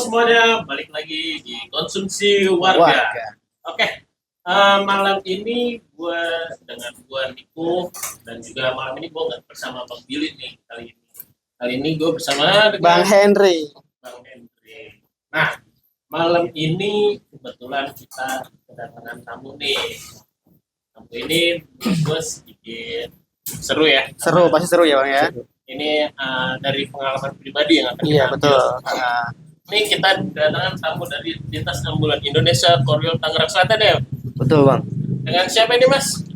semuanya, balik lagi di konsumsi warga. Oke, malam ini gue dengan gue Niko dan juga malam ini gue nggak bersama Bang Billy nih kali ini. Kali ini gue bersama dengan Bang Henry. Nah, malam ini kebetulan kita kedatangan tamu nih. Tamu ini menurut gue sedikit seru ya. Seru, pasti seru ya Bang ya. Ini dari pengalaman pribadi yang akan Iya kita betul. Ini kita kedatangan tamu dari Lintas Ambulan Indonesia Korwil Tangerang Selatan ya. Betul Bang. Dengan siapa ini Mas?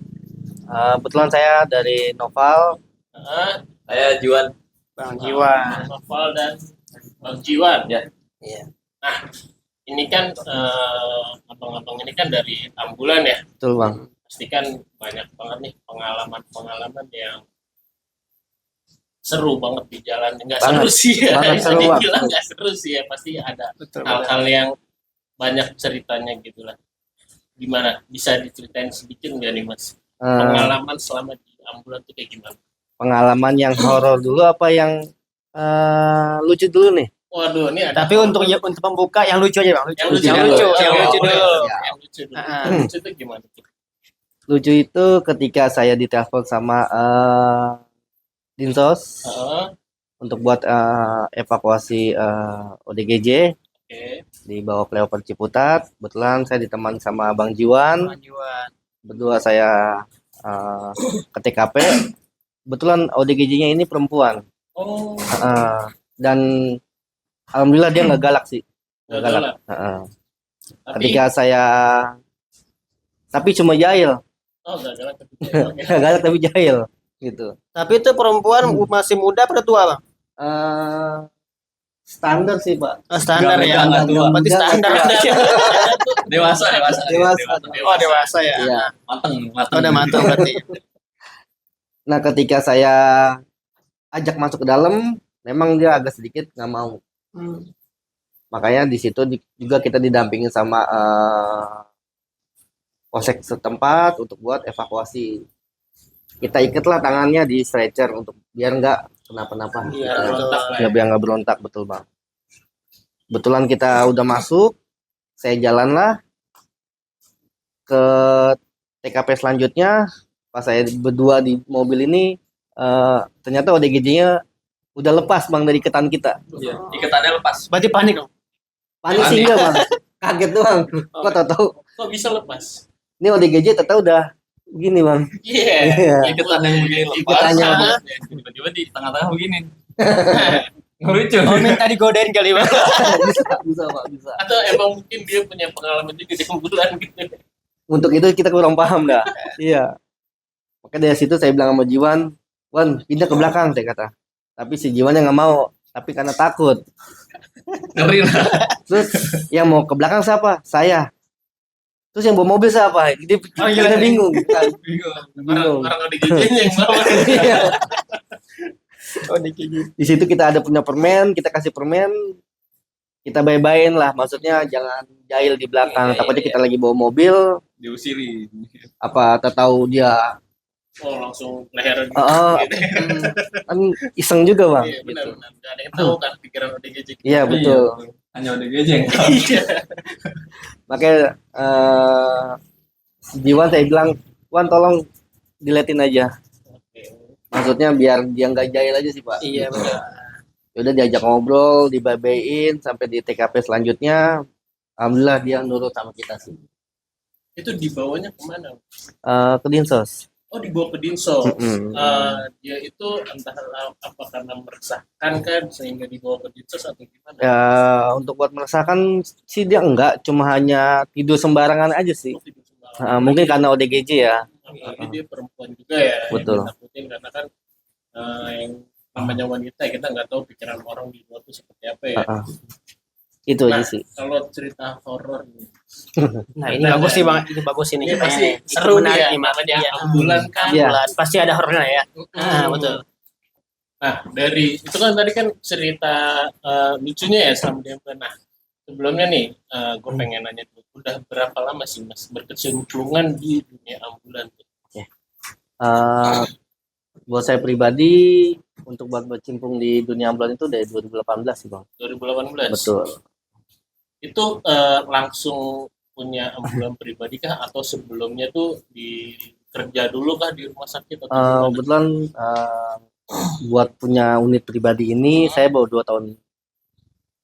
Kebetulan saya dari Noval. Saya Juan. Bang Jiwan. Noval dan Bang Jiwan. Ya. Iya. Nah, ini kan abang-abang ini kan dari ambulan ya. Betul Bang. Pasti kan banyak banget nih pengalaman-pengalaman yang seru banget di jalan. Enggak seru sih ya. Seru banget. Enggak seru sih ya, pasti ada Betul. hal-hal yang banyak ceritanya gitu lah. Gimana? Bisa diceritain sedikit nggak nih Mas? Pengalaman selama di ambulan tuh kayak gimana? Pengalaman yang horor dulu apa yang lucu dulu nih? Waduh, ini ada. Tapi untuk pembuka yang lucu aja Bang. Yang lucu dulu. Yang lucu dulu. Lucu itu gimana? Lucu itu ketika saya ditelepon sama Dinsos untuk buat evakuasi ODGJ. Oke. Dibawa flyover Ciputat. Kebetulan saya ditemani sama Bang Jiwan. Berdua saya ke TKP. Kebetulan ODGJ-nya ini perempuan. Oh. Dan alhamdulillah dia nggak galak sih. Nggak galak. Ketika saya, tapi cuma jahil. Oh, nggak galak tapi Nggak galak tapi jahil gitu. Tapi itu perempuan masih muda atau tua Bang? Standar sih Pak. Standar Nggak ya. muda, nggak tua. Berarti standar aja. Dewasa. Oh dewasa ya. Iya. Mateng. Oh, udah matang berarti. Nah ketika saya ajak masuk ke dalam, memang dia agak sedikit nggak mau. Makanya di situ juga kita didampingin sama polsek setempat untuk buat evakuasi. Kita ikatlah tangannya di stretcher untuk biar nggak kenapa-napa. Biar nggak berontak, betul Bang. Kebetulan kita udah masuk, saya jalanlah ke TKP selanjutnya. Pas saya berdua di mobil ini, ternyata ODGJ-nya udah lepas Bang dari iketan kita. Iya. Ikatannya lepas. Berarti panik dong. Panik sih enggak Bang, kaget doang. Kok tahu-tahu Kok bisa lepas? ini ODGJ tahu udah begini Bang. Iya. Ikatannya begini lepas. Ikatannya Tiba-tiba di tengah-tengah begini. Lucu. Oh minta digodain kali Bang. bisa Pak, bisa. Atau emang mungkin dia punya pengalaman juga di ambulan gitu. Untuk itu kita kurang paham dah. Iya. Makanya dari situ saya bilang sama Jiwan, Wan pindah ke belakang saya kata. Tapi si Jiwannya nggak mau, tapi karena takut. Ngeri lah. Terus yang mau ke belakang siapa? Saya. Terus yang bawa mobil siapa? Kita bingung. Bingung. Orang ODGJ-nya yang bawa. Iya. Oh dikit. Di situ kita ada punya permen, kita kasih permen, kita bye-byein lah. Maksudnya jangan jahil di belakang. Takutnya kita lagi bawa mobil, Diusiri. apa tahu dia Oh, langsung leher gitu. kan iseng juga Bang. Iya, benar. Gitu. Nggak ada yang tahu kan pikiran ODGJ. Iya betul. Hanya udah gejeng. Iya. Makanya si Jiwan saya bilang, Wan tolong diletin aja. Maksudnya biar dia nggak jahil aja sih Pak. Iya Gitu. benar. Udah diajak ngobrol, dibabein sampai di TKP selanjutnya. Alhamdulillah dia nurut sama kita sih. Itu dibawanya kemana? Ke Dinsos. Oh, dibawa ke Dinsos. Mm-mm. Dia itu entah apa karena meresahkan kan sehingga dibawa ke Dinsos atau gimana? Ya untuk buat meresahkan sih dia enggak, cuma hanya tidur sembarangan aja sih. Oh, tidur sembarangan. Mungkin karena ODGJ ya. Apalagi dia perempuan juga ya. Betul. Yang ditakutin karena kan yang namanya wanita kita nggak tahu pikiran orang di luar itu seperti apa ya. Itu Nah, aja sih. kalau cerita horor nih. Nah ini bagus sih Bang. Ini bagus ini. Ini pasti Kayaknya seru nih ya, nih Bang. namanya Iya. ambulan kan. Iya. Bulan. Pasti ada horornya ya. Betul. Nah, dari itu kan tadi kan cerita lucunya ya selama di ambulan. Nah, sebelumnya nih, gue pengen nanya tuh, udah berapa lama sih Mas berkecimpung di dunia ambulan? Buat saya pribadi untuk buat berkecimpung di dunia ambulan itu dari 2018 sih Bang. 2018. Betul. Itu langsung punya ambulan pribadi kah atau sebelumnya tuh di kerja dulu kah di rumah sakit atau gimana? Kebetulan buat punya unit pribadi ini saya baru 2 tahun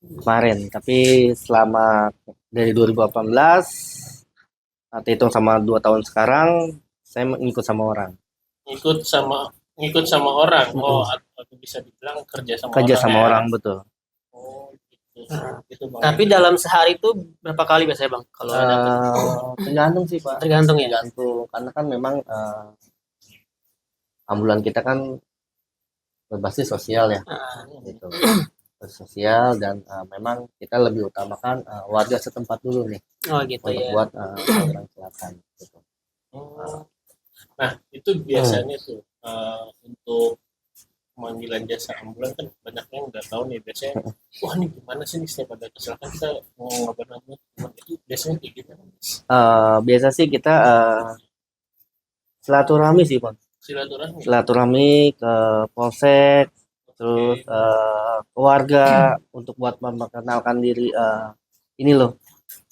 kemarin, tapi selama dari 2018 atau hitung sama 2 tahun sekarang saya ngikut sama orang. Ngikut sama orang. Oh, atau bisa dibilang kerja sama Kerja orang sama ya? orang, betul. Oh, gitu. Nah, Itu Bang. Tapi dalam sehari itu berapa kali biasanya bang? Kalau ada Tergantung sih Pak. tergantung ya. Tergantung, karena kan memang ambulan kita kan berbasis sosial ya, Ah, gitu. Berbasis sosial dan memang kita lebih utamakan warga setempat dulu nih oh gitu untuk ya. buat Tangerang Selatan. Gitu. Oh. Nah, itu biasanya tuh untuk pemanggilan jasa ambulan kan banyak yang nggak tahu nih biasanya. Wah, ini gimana sih nih setiap ada kecelakaan kita mau ngabarin ambulans? Cuman itu biasanya kayak gitu. Biasa sih kita silaturahmi sih Bang. Silaturahmi. Silaturahmi ke polsek, terus ke warga untuk buat memperkenalkan diri, ini loh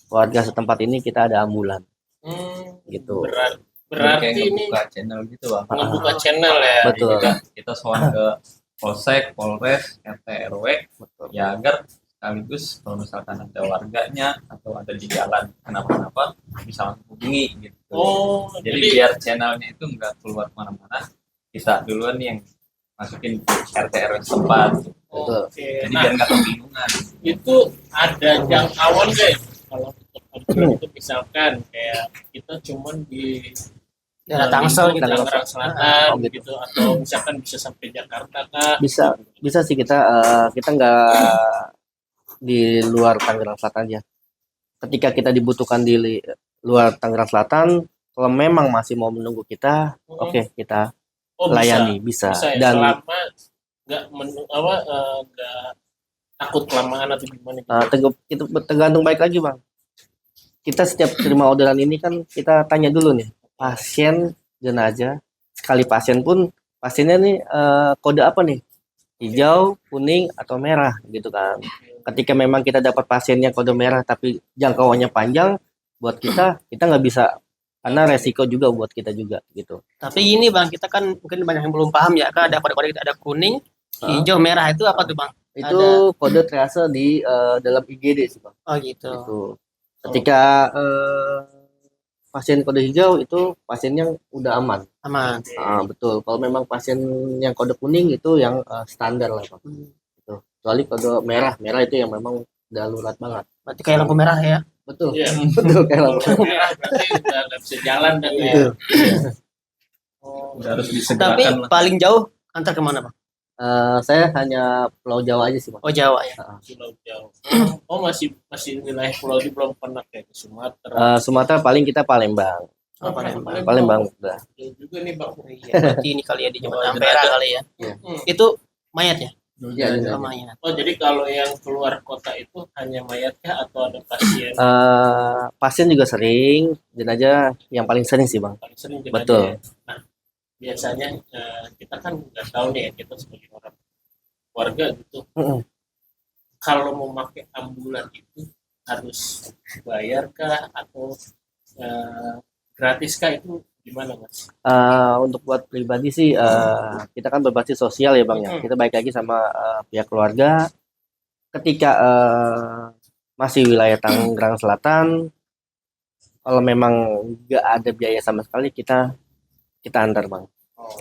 warga setempat ini kita ada ambulan gitu. Kayak Berarti ini ngebuka channel gitu bang. ngebuka channel ya. Betul. Kita soal ke polsek, polres, RT, RW, ya agar sekaligus kalau misalkan ada warganya atau ada di jalan kenapa-napa bisa langsung hubungi gitu. Oh, Jadi jadi biar channelnya itu nggak keluar kemana-mana, kita duluan yang masukin ke RT RW setempat. Betul. oke. Jadi Nah, biar nggak kebingungan. itu ada jangkauan guys. Kalau untuk ambulan itu misalkan kayak kita cuman di Daerah Tangsel di gitu. Tangerang Selatan Oh, gitu. gitu atau misalkan bisa sampai Jakarta kah? Bisa sih kita nggak di luar Tangerang Selatan aja. Ketika kita dibutuhkan di luar Tangerang Selatan, kalau memang masih mau menunggu kita, oke kita Oh, layani, bisa. bisa ya, Dan selama nggak takut kelamaan atau gimana gitu. itu tergantung baik lagi Bang. Kita setiap terima orderan ini kan kita tanya dulu nih, pasien jenazah, sekali pasien pun pasiennya nih kode apa nih? Hijau, kuning, atau merah gitu kan. Ketika memang kita dapat pasiennya kode merah tapi jangkauannya panjang, buat kita nggak bisa, karena resiko juga buat kita juga gitu. Tapi ini bang, kita kan mungkin banyak yang belum paham ya. Kan ada kode-kode kita ada kuning, hijau, merah itu apa tuh bang? Itu kode triase di dalam IGD sih Bang. Oh gitu. Itu ketika pasien kode hijau itu pasien yang udah aman. Aman. Betul. Kalau memang pasien yang kode kuning itu yang standar lah Bang. Gitu. Kecuali kode merah itu yang memang darurat banget. Berarti kayak lampu merah ya. Betul. Iya. Betul kayak lampu. Merah berarti udah nggak bisa jalan dan ya. Betul. Oh, Udah harus Tapi disegerakan lah. paling jauh antar kemana bang? Saya hanya Pulau Jawa aja sih Bang. Oh Jawa ya. Pulau Jawa. Oh, masih wilayah pulau di belum pernah kayak ke Sumatera. Sumatera paling kita Palembang. Oh, Palembang. Palembang udah. Jauh juga nih Bang. Iya, berarti ini kali ya di Jembatan Oh, Ampera jenazah. kali ya. Iya. Itu mayat ya? Iya, iya. Oh, mayat. Oh, jadi kalau yang keluar kota itu hanya mayatkah atau ada pasien? Pasien juga sering, jenazah yang paling sering sih Bang. Paling sering jenazah Betul. ya. Nah, biasanya kita kan nggak tahu nih ya, kita sebagai orang warga gitu. Mm-mm. Kalau mau pakai ambulan itu harus bayar kah atau gratis kah, itu gimana Mas? Untuk buat pribadi sih kita kan berbasis sosial ya Bang ya. Kita baik lagi sama pihak keluarga. Ketika masih wilayah Tangerang Selatan, kalau memang nggak ada biaya sama sekali kita antar Bang.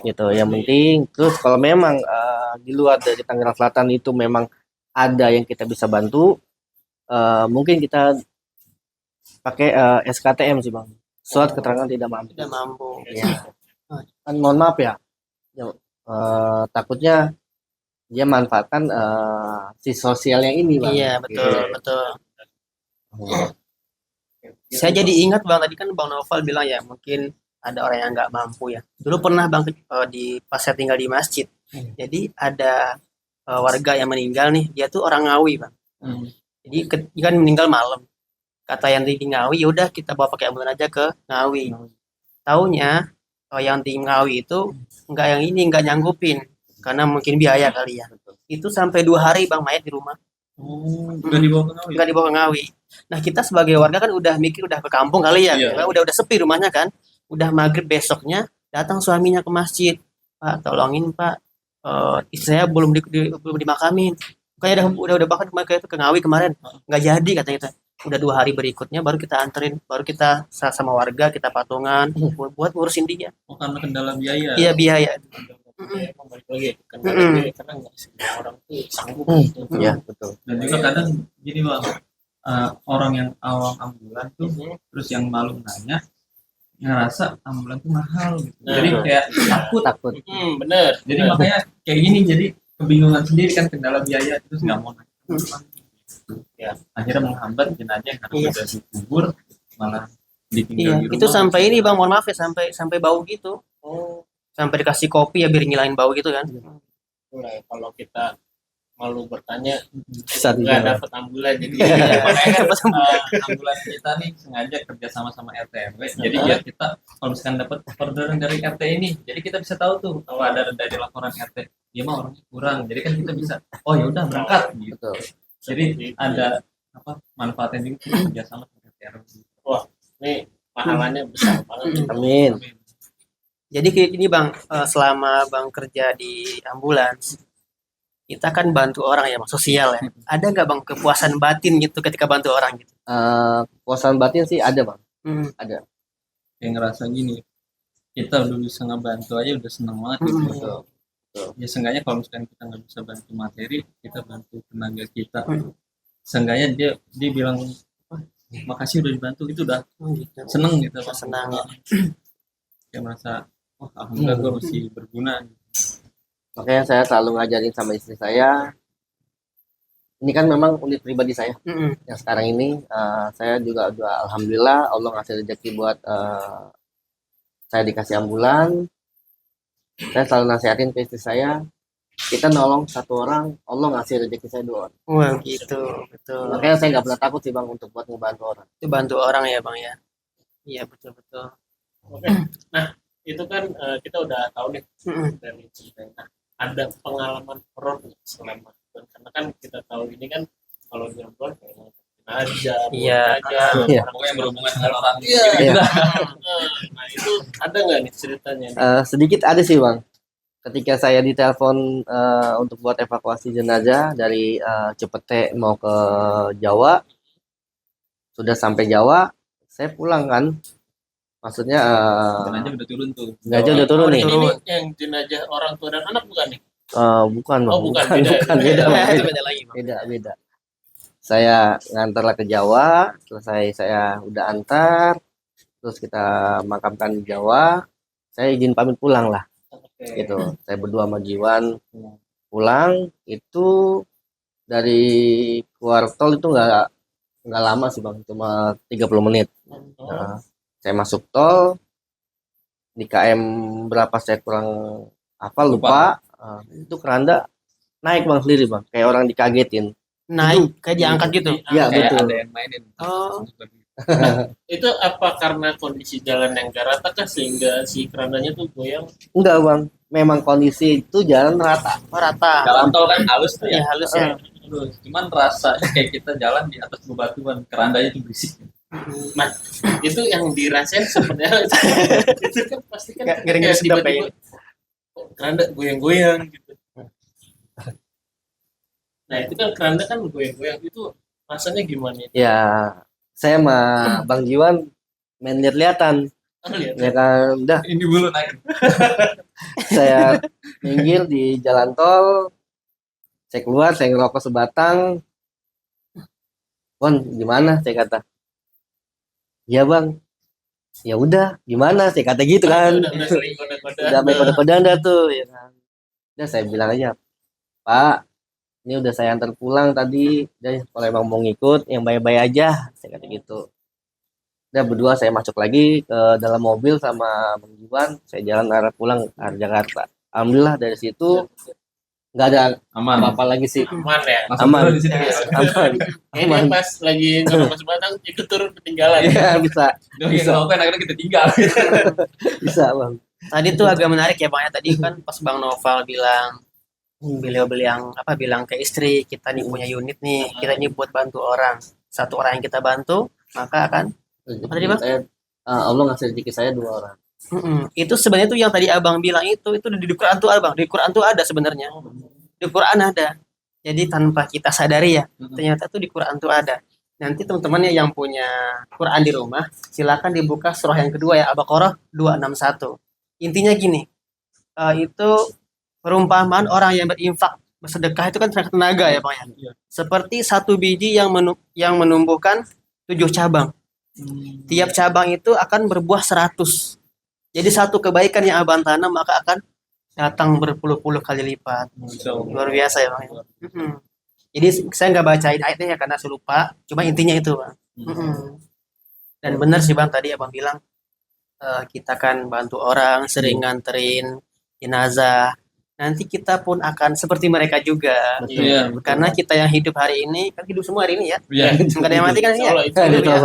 Gitu. Yang penting terus kalau memang di luar dari Tangerang Selatan itu memang ada yang kita bisa bantu, mungkin kita pakai SKTM sih Bang. Surat keterangan tidak mampu. Tidak mampu. Ya. Kan mohon maaf ya. Takutnya dia manfaatkan si sosial yang ini Bang. Iya betul Gitu. betul. Hmm. Saya jadi ingat bang tadi kan bang Noval bilang ya mungkin ada orang yang nggak mampu ya. Dulu pernah bang di pas saya tinggal di masjid. Jadi ada warga yang meninggal nih. Dia tuh orang Ngawi bang. Jadi dia kan meninggal malam. Kata yang di Ngawi, yaudah kita bawa pakai ambulan aja ke Ngawi. Taunya yang di Ngawi itu nggak nyanggupin karena mungkin biaya kali ya. Itu sampai 2 hari bang mayat di rumah. Udah dibawa ke Ngawi. nggak dibawa ke Ngawi. Nah kita sebagai warga kan udah mikir udah ke kampung kali ya, Iya. karena udah sepi rumahnya kan, udah maghrib besoknya datang suaminya ke masjid, Pak tolongin Pak, istri saya belum dimakamin, kayaknya udah bahkan ke Ngawi kemarin, nggak jadi katanya kita. Udah 2 hari berikutnya baru kita anterin, baru kita sama warga kita patungan buat ngurusin dia. Oh, karena kendala biaya. Iya biaya. Emang balik lagi kan karena nggak semua orang tuh sanggup gitu. Iya, betul. Dan juga kadang gini bang, orang yang awam ambulan tuh terus yang malu nanya ngerasa ambulan tuh mahal gitu. Nah. Jadi kayak Takut. Bener. jadi makanya kayak gini, jadi kebingungan sendiri kan, kendala biaya terus nggak mau nanya. Ya akhirnya menghambat jenazah yang harus Iya. sudah dikubur malah ditinggal Iya, di rumah. itu sampai ini Bang, mohon maaf ya, sampai bau gitu. Sampai dikasih kopi ya biar ngilangin bau gitu kan. Nah, kalau kita malu bertanya Bisa nggak dijawab. dapat ambulan jadi Makanya kan ambulan kita nih sengaja kerja sama RT RW. Jadi biar kita kalau misalkan dapat orderan dari RT ini, jadi kita bisa tahu tuh kalau ada dari laporan RT, dia mah orangnya kurang. Jadi kan kita bisa, oh ya udah berangkat gitu. Betul. Jadi ada apa manfaatnya juga kita kerja sama dengan RT RW. ini pahalanya besar banget. Amin. Jadi kayak gini Bang, selama Bang kerja di ambulans, kita kan bantu orang ya, Bang, sosial ya. Ada nggak Bang kepuasan batin gitu ketika bantu orang gitu? Kepuasan batin sih ada, Bang. Hmm. Yang ngerasa gini, kita udah bisa ngebantu aja udah seneng banget gitu. Betul. Ya seenggaknya kalau misalkan kita nggak bisa bantu materi, kita bantu tenaga kita. Hmm. Seenggaknya dia bilang, wah, makasih udah dibantu, itu udah Gitu. seneng gitu. Senang ya. Kayak merasa, wah alhamdulillah gue masih berguna. Makanya saya selalu ngajarin sama istri saya. Ini kan memang unit pribadi saya. Mm-mm. Yang sekarang ini saya juga udah alhamdulillah Allah ngasih rezeki buat saya dikasih ambulan. Saya selalu nasihatin ke istri saya, kita nolong satu orang, Allah ngasih rezeki saya 2 orang. Wah gitu, betul. Makanya saya nggak pernah takut sih Bang untuk buat ngebantu orang. Itu bantu orang ya Bang ya. Iya betul. Oke. Nah, itu kan kita udah tahu nih Mm-mm. dari ceritanya. Nah, ada pengalaman horor nggak selama karena kan kita tahu ini kan kalau di ambulans kayak aja, Iya. Iya. Pokoknya yang berhubungan dengan orang. Iya. Iya. Nah, itu ada nggak nih ceritanya? Sedikit ada sih Bang. Ketika saya ditelepon untuk buat evakuasi jenazah dari Cepete mau ke Jawa, sudah sampai Jawa, saya pulang kan. Maksudnya Jenazah udah turun tuh. jenazah udah turun nih. Ini nih yang jenazah orang tua dan anak bukan nih? Bukan, Bang. Oh, bukan. Bukan, beda, Bang. Itu beda lagi Bang. Beda. Saya ngantarlah ke Jawa, selesai saya udah antar, terus kita makamkan di Jawa, saya izin pamit pulang lah. Oke. Gitu. Saya berdua sama Jiwan pulang itu dari keluar tol itu nggak lama sih Bang, cuma 30 menit. Nah, saya masuk tol di KM berapa saya kurang apa lupa. Itu keranda naik Bang sendiri Bang, kayak orang dikagetin. Naik kayak diangkat gitu. Iya, Kayak betul. ada yang mainin. Oh. Itu apa karena kondisi jalan yang gak rata kah sehingga si kerandanya tuh goyang? Enggak Bang, memang kondisi itu jalan rata. Oh, rata. Jalan tol kan halus tuh Iya ya. halus ya. Terus cuman rasanya kayak kita jalan di atas bebatuan, kerandanya itu berisik. Nah, itu yang dirasain sebenarnya itu kan pasti kan Ngeri-ngeri kayak sedap tiba-tiba, kok keranda goyang-goyang gitu. Nah, itu kan keranda kan goyang-goyang itu rasanya gimana itu? Ya, saya sama Bang Jiwan main lihat-lihatan. Oh, lihat. Ya kan, udah Ini dulu naik. saya minggir di jalan tol, saya keluar, saya ngerokok sebatang. Bon, gimana? Saya kata. Iya Bang. Ya udah, gimana? Saya kata gitu kan. Udah sering kode-kode. Udah main kode-kodean dah tuh, ya kan. Udah saya bilang aja, Pak, ini udah saya antar pulang tadi. Jadi kalau emang mau ngikut, yang baik-baik aja. Saya kata gitu. Udah berdua saya masuk lagi ke dalam mobil sama Bang Jiwan. Saya jalan arah pulang ke arah Jakarta. Alhamdulillah dari situ nggak ada Aman. apa-apa lagi sih. Aman ya. Langsung Aman. turun di sini. Aman. Ini pas lagi ngerokok sebatang ikut turun ketinggalan. Iya bisa, Dia yang ngerokok akhirnya kita tinggal. bisa Bang. Tadi tuh agak menarik ya Bang ya. Tadi kan pas Bang Noval bilang Beliau bilang ke istri, kita nih punya unit nih, kita ini buat bantu orang. Satu orang yang kita bantu, maka akan apa tadi, Bang? Allah ngasih rezeki saya 2 orang. Itu sebenarnya tuh yang tadi abang bilang itu di Quran tuh, abang, di Quran tuh ada sebenarnya, di Quran ada. Jadi tanpa kita sadari ya, ternyata tuh di Quran tuh ada. Nanti teman-teman yang punya Quran di rumah, silakan dibuka surah yang kedua ya, Al-Baqarah 261. Intinya gini, itu perumpamaan orang yang berinfak bersedekah itu kan tenaga ya, Bang ya. Iya. Seperti satu biji yang menumbuhkan 7 cabang. Tiap cabang itu akan berbuah 100. Jadi satu kebaikan yang abang tanam maka akan datang berpuluh-puluh kali lipat. Luar biasa ya, Bang ya. Jadi saya nggak bacain ayatnya ya karena saya lupa. Cuma intinya itu, Bang. Dan benar sih, Bang, tadi abang bilang kita kan bantu orang, sering nganterin jenazah. Nanti kita pun akan seperti mereka juga. Iya, Karena kita yang hidup hari ini, kan hidup semua hari ini ya. Iya. Nggak ada yang mati kan ya. Insya Allah, itu Hidup ya.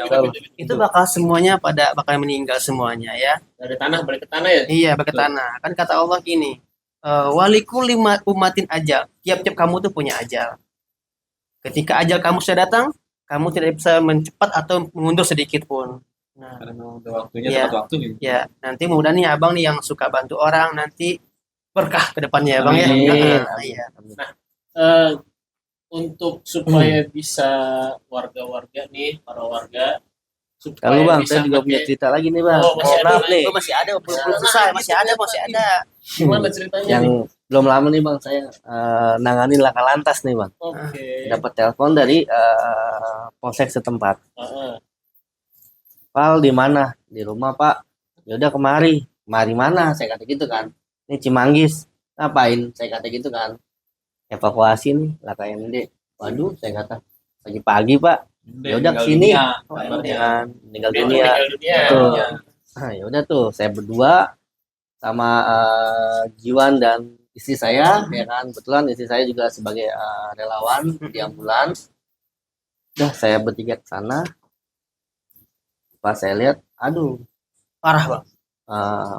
betul. Itu bakal semuanya bakal meninggal semuanya ya. dari tanah balik ke tanah ya. Iya, balik ke tanah. Kan kata Allah gini, waliku lima umatin ajal. Tiap-tiap kamu tuh punya ajal. Ketika ajal kamu sudah datang, kamu tidak bisa mencepat atau mundur sedikit pun. Nah, Karena memang udah waktunya Iya. tepat waktu gitu. ya, nanti mudah-mudahan nih abang nih yang suka bantu orang nanti berkah ke depannya ya, Bang ya. Amin. Iya. Eh, untuk supaya bisa warga-warga nih, para warga supaya Kalau Bang, bisa saya juga punya pakai- cerita lagi nih Bang. Oh, masih Mohon ada maaf lagi. nih. Oh, masih ada, belum selesai, masih ada. Gimana ceritanya Yang nih? belum lama nih Bang, saya nanganin laka lantas nih Bang. Oke. Dapat telepon dari polsek setempat. Heeh. Pal di mana? Di rumah Pak. Ya udah kemari. Kemari mana? Saya kata gitu kan. Ini Cimanggis. Ngapain? Saya kata gitu kan. Evakuasi nih laka MD. Waduh, saya kata pagi-pagi Pak. Ya udah kesini. Dengan meninggal Dia dunia. meninggal dunia. Betul. Iya. Nah, ya udah tuh, saya berdua sama Jiwan dan istri saya, ya kan. Kebetulan istri saya juga sebagai relawan di ambulans. Udah saya bertiga ke sana. Pas saya lihat, aduh, Parah, Bang.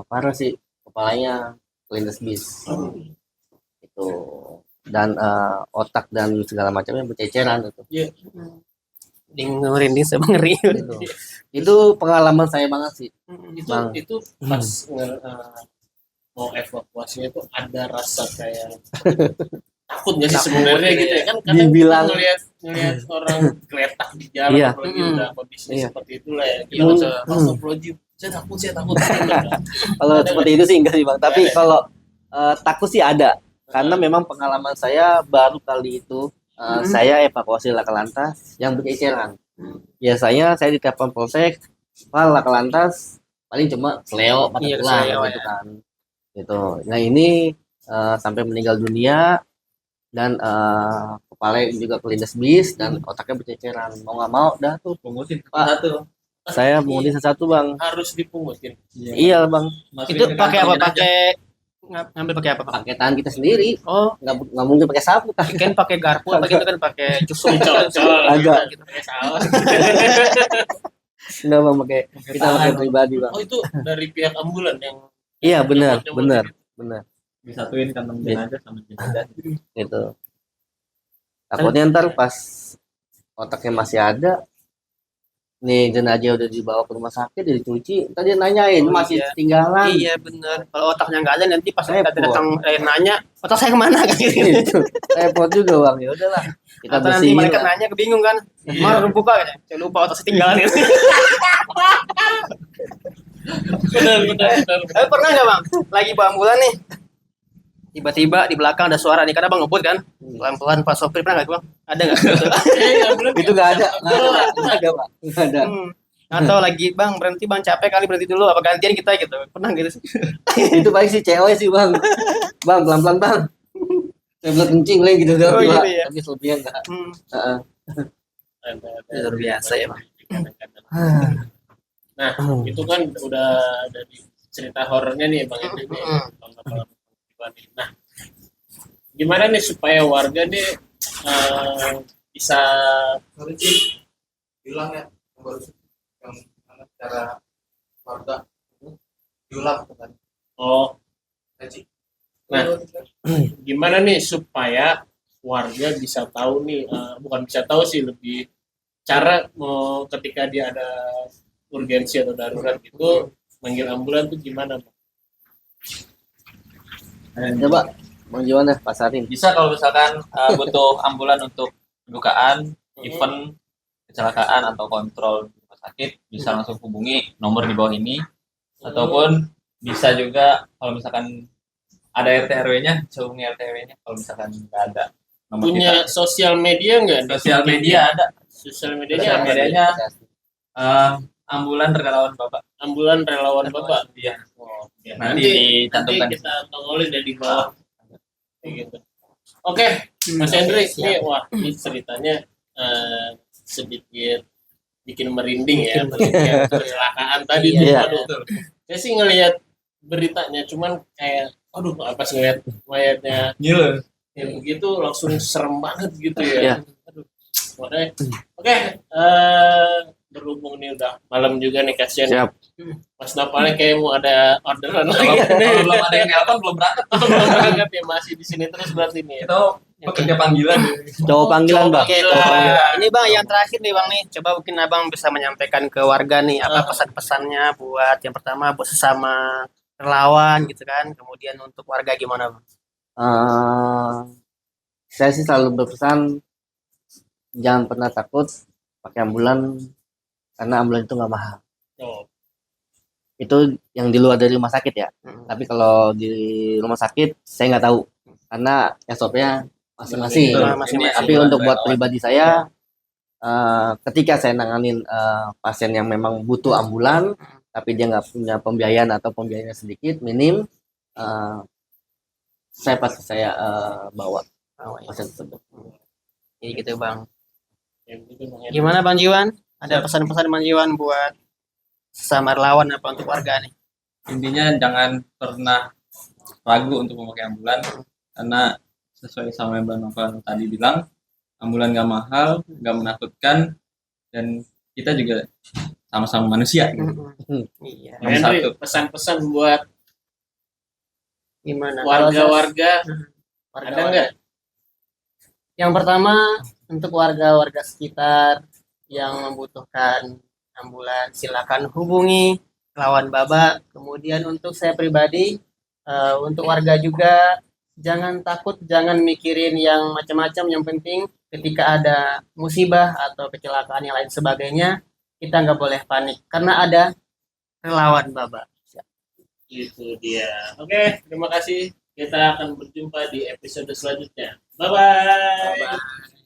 parah sih kepalanya kelindes bis. Itu dan otak dan segala macamnya berceceran itu. Iya. Dengerin dia saya ngeri. Itu. Itu pengalaman saya banget sih. Itu Bang. itu pas mau evakuasinya itu ada rasa kayak takut nggak sih Takut, sebenarnya iya. gitu ya kan kadang Dibilang- kita ngelihat orang geletak di jalan Iya. apalagi udah kondisi Iya. seperti itulah ya kita Hmm. langsung astagfirullahaladzim saya takut Kalau Ada seperti itu sih enggak sih Bang. Tapi Ada. kalau takut sih ada. Karena memang pengalaman saya baru kali itu saya evakuasi laka lantas yang berceceran. Biasanya saya ditelepon polsek, Pak laka lantas paling cuma seleo patah Iya, tulang seleo, gitu kan. Gitu. Nah ini sampai meninggal dunia dan kepala juga kelindes bis dan otaknya berceceran. Mau nggak mau dah tuh Pungutin Pak. satu. saya mengundi satu Bang. harus dipungutin Iya Bang, Masukin Itu ke pakai apa? kantongin aja. Ngambil pakai apa, Bang? pakai tangan kita sendiri. Oh, Nggak mungkin pakai sapu kan. kan pakai garpu apa gitu kan, pakai cusung. Agak. gitu pakai saus Nggak Bang pakai kita pakai pribadi Bang. oh itu dari pihak ambulan yang Iya benar, nyomot-nyomot benar, gitu. benar. Disatuin kantong jenazah sama jenazah. Gitu. Takutnya ntar pas otaknya masih ada, nih jenazah udah dibawa ke rumah sakit, udah dicuci, tadi nanyain Oh, masih iya. ketinggalan. Iya, benar. Kalau otaknya nggak ada nanti pas Repot. kita datang nanya, otak saya kemana kan gitu. Gitu. Repot juga Bang. Ya udahlah, kita Atau nanti bersihin mereka lah. nanya kebingung kan. Mar buka kan. Saya lupa otak saya tinggal gitu. benar Tapi pernah nggak, Bang? Lagi bawa ambulan nih. Tiba-tiba di belakang ada suara nih, karena Bang ngebut kan. Pelan-pelan Pak Sopir, pernah nggak, Bang? Ada nggak? Itu nggak ada, nggak ada Pak, nggak ada. Atau lagi Bang berhenti, Bang capek kali, berhenti dulu, apa gantian kita gitu. Pernah gitu sih? Itu paling si cewek sih Bang. Bang pelan-pelan Bang. Saya belum kencing lagi gitu Oh, Pak. gitu ya. Tapi selebihnya enggak. Hmm. Luar biasa ya, Bang. nah itu kan udah dari cerita horornya nih Bang Edi nih. Nah gimana nih supaya warga nih bisa bilang ya yang baru yang cara warga diulang kan oh Haji Nah, gimana nih supaya warga bisa tahu nih, bukan bisa tahu sih, lebih cara ketika dia ada urgensi atau darurat itu manggil ambulan tuh gimana, Bang? Coba Bang Jiwan deh pasarin. Bisa kalau misalkan butuh ambulan untuk dugaan, event, kecelakaan atau kontrol di rumah sakit, bisa langsung hubungi nomor di bawah ini. Ataupun bisa juga kalau misalkan ada RT RW-nya, bisa hubungi RT RW-nya kalau misalkan nggak ada nomor Punya kita. sosial media nggak? Sosial media ada. Sosial medianya Sosial apa? medianya ambulan relawan Bapak. Ambulan relawan Bapak. Iya. Oh, ya. Nanti dicantumkan. Nanti kita tongolin dari bawah. Kayak gitu. Oke, Mas Hendri, ini wah ini ceritanya sedikit bikin merinding ya, melihat kecelakaan tadi tuh. Iya. Aduh, saya sih ngelihat beritanya, cuman kayak, aduh, pas ngelihat mayatnya Gila. yang begitu langsung serem banget gitu Iya. ya. Aduh, makanya, oke, berhubung nih udah malam juga nih, kasihan Siap. Mas Napalnya kayak mau ada orderan Kalau lagi nih. kalau belum ada yang nelpon belum berangkat. Belum berangkat ya, masih di sini terus berarti nih. Itu pekerja panggilan. Cowok panggilan Bang. Oke, ini Bang yang terakhir nih Bang nih. Coba mungkin Abang bisa menyampaikan ke warga nih apa pesan-pesannya buat yang pertama buat sesama relawan gitu kan. Kemudian untuk warga gimana Bang? Saya sih selalu berpesan jangan pernah takut pakai ambulan karena ambulan itu nggak mahal. Oh, Itu yang di luar dari rumah sakit ya. Tapi kalau di rumah sakit saya nggak tahu karena SOP-nya masing-masing. Betul, masing-masing. Tapi untuk buat pribadi saya, ketika saya nanganin pasien yang memang butuh ambulan, tapi dia nggak punya pembiayaan atau pembiayaannya sedikit, minim, saya bawa pasien tersebut. Jadi gitu Bang. yang itu Bang Hendri. Gimana Bang Jiwan? Ada pesan-pesan Bang Jiwan buat sesama relawan apa untuk warga nih? Intinya jangan pernah ragu untuk memakai ambulan karena sesuai sama yang Bang Novel tadi bilang, ambulan gak mahal, gak menakutkan, dan kita juga sama-sama manusia. Iya. Bang Hendri, pesan-pesan buat Gimana? warga-warga Warga- ada nggak? Yang pertama untuk warga-warga sekitar yang membutuhkan ambulan silakan hubungi relawan Baba. Kemudian untuk saya pribadi, untuk warga juga jangan takut, jangan mikirin yang macam-macam. Yang penting ketika ada musibah atau kecelakaan yang lain sebagainya, kita nggak boleh panik karena ada relawan Baba. Itu dia. Oke, terima kasih. Kita akan berjumpa di episode selanjutnya. Bye-bye.